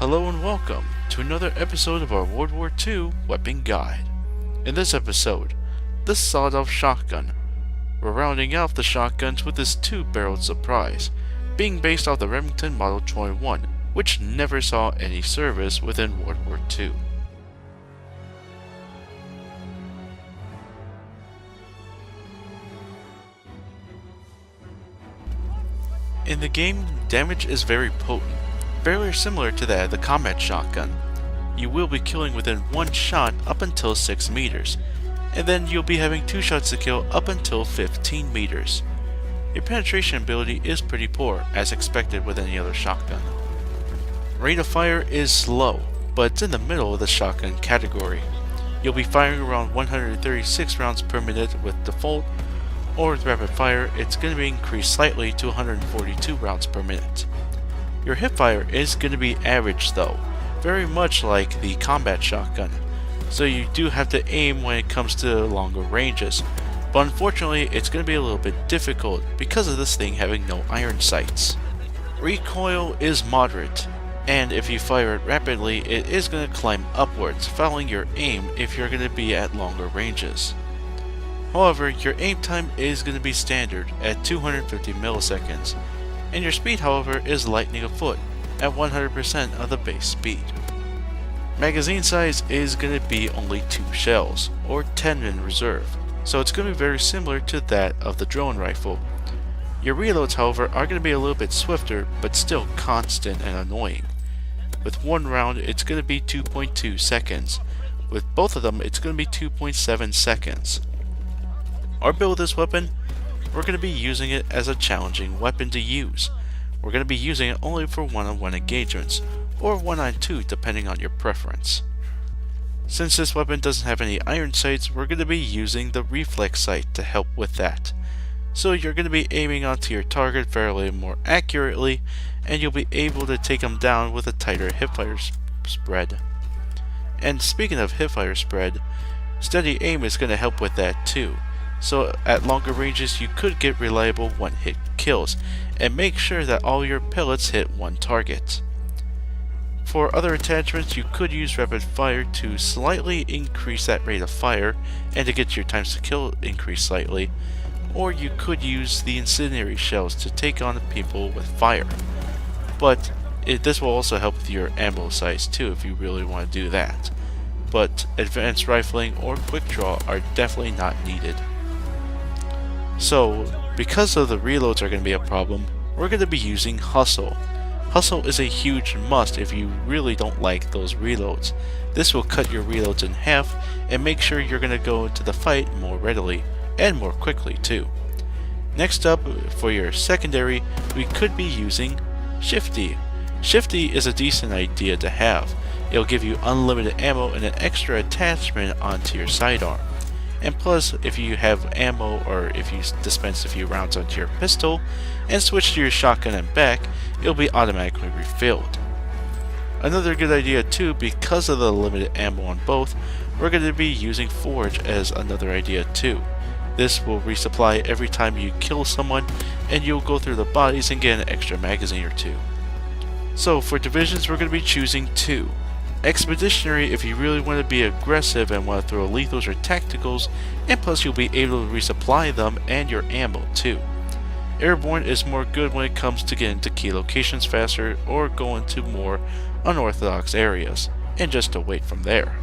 Hello and welcome to another episode of our World War II Weapon Guide. In this episode, the sawed-off shotgun. We're rounding out the shotguns with this two-barreled surprise, being based off the Remington Model 21, which never saw any service within World War II. In the game, damage is very potent, very similar to that of the combat shotgun. You will be killing within one shot up until 6 meters, and then you'll be having 2 shots to kill up until 15 meters. Your penetration ability is pretty poor, as expected with any other shotgun. Rate of fire is slow, but it's in the middle of the shotgun category. You'll be firing around 136 rounds per minute with default, or with rapid fire, it's going to be increased slightly to 142 rounds per minute. Your hipfire is going to be average though, very much like the combat shotgun, so you do have to aim when it comes to longer ranges, but unfortunately it's going to be a little bit difficult because of this thing having no iron sights. Recoil is moderate, and if you fire it rapidly it is going to climb upwards, following your aim if you're going to be at longer ranges. However, your aim time is going to be standard at 250 milliseconds, and your speed, however, is lightning a foot at 100% of the base speed. Magazine size is going to be only 2 shells, or 10 in reserve, so it's going to be very similar to that of the drone rifle. Your reloads, however, are going to be a little bit swifter, but still constant and annoying. With one round, it's going to be 2.2 seconds. With both of them, it's going to be 2.7 seconds. Our build of this weapon, we're going to be using it as a challenging weapon to use. We're going to be using it only for one-on-one engagements, or one-on-two depending on your preference. Since this weapon doesn't have any iron sights, we're going to be using the reflex sight to help with that. So you're going to be aiming onto your target fairly more accurately, and you'll be able to take them down with a tighter hipfire spread. And speaking of hipfire spread, steady aim is going to help with that too. So at longer ranges you could get reliable one-hit kills, and make sure that all your pellets hit one target. For other attachments, you could use rapid fire to slightly increase that rate of fire and to get your times to kill increased slightly, or you could use the incendiary shells to take on people with fire. But this will also help with your ammo size too if you really want to do that. But advanced rifling or quick draw are definitely not needed. So, because of the reloads are going to be a problem, we're going to be using Hustle. Hustle is a huge must if you really don't like those reloads. This will cut your reloads in half and make sure you're going to go into the fight more readily, and more quickly too. Next up, for your secondary, we could be using Shifty. Shifty is a decent idea to have. It'll give you unlimited ammo and an extra attachment onto your sidearm. And plus, if you have ammo or if you dispense a few rounds onto your pistol and switch to your shotgun and back, it'll be automatically refilled. Another good idea too, because of the limited ammo on both, we're going to be using Forge as another idea too. This will resupply every time you kill someone, and you'll go through the bodies and get an extra magazine or 2. So for divisions, we're going to be choosing 2. Expeditionary if you really want to be aggressive and want to throw lethals or tacticals, and plus you'll be able to resupply them and your ammo too. Airborne is more good when it comes to getting to key locations faster or going to more unorthodox areas, and just to wait from there.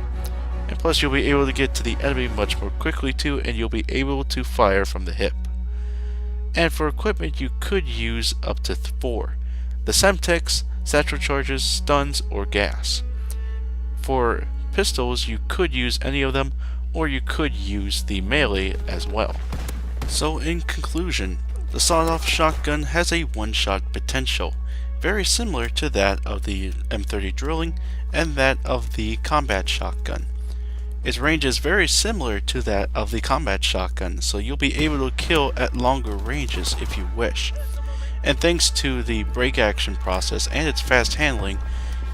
And plus you'll be able to get to the enemy much more quickly too, and you'll be able to fire from the hip. And for equipment you could use up to 4. The Semtex, satchel charges, stuns, or gas. For pistols, you could use any of them, or you could use the melee as well. So in conclusion, the sawed-off shotgun has a one-shot potential, very similar to that of the M30 drilling and that of the combat shotgun. Its range is very similar to that of the combat shotgun, so you'll be able to kill at longer ranges if you wish. And thanks to the break action process and its fast handling,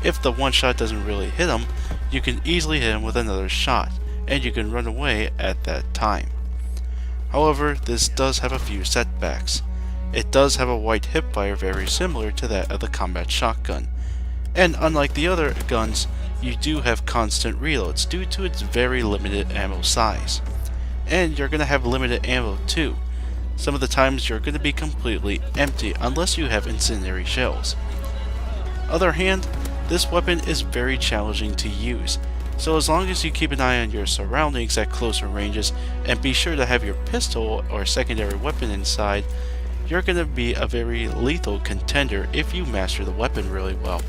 if the one shot doesn't really hit him, you can easily hit him with another shot, and you can run away at that time. However, this does have a few setbacks. It does have a white hipfire very similar to that of the combat shotgun, And unlike the other guns, you do have constant reloads due to its very limited ammo size. And you're going to have limited ammo too. Some of the times you're going to be completely empty unless you have incendiary shells. Other hand, this weapon is very challenging to use, so as long as you keep an eye on your surroundings at closer ranges and be sure to have your pistol or secondary weapon inside, you're going to be a very lethal contender if you master the weapon really well.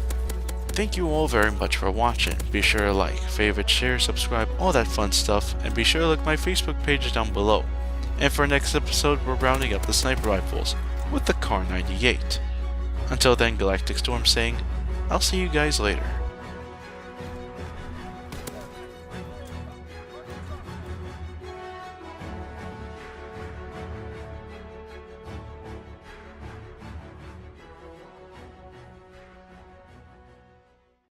Thank you all very much for watching. Be sure to like, favorite, share, subscribe, all that fun stuff, and be sure to look my Facebook page down below. And for next episode, we're rounding up the sniper rifles with the Kar 98. Until then, GalacticStorm saying, I'll see you guys later.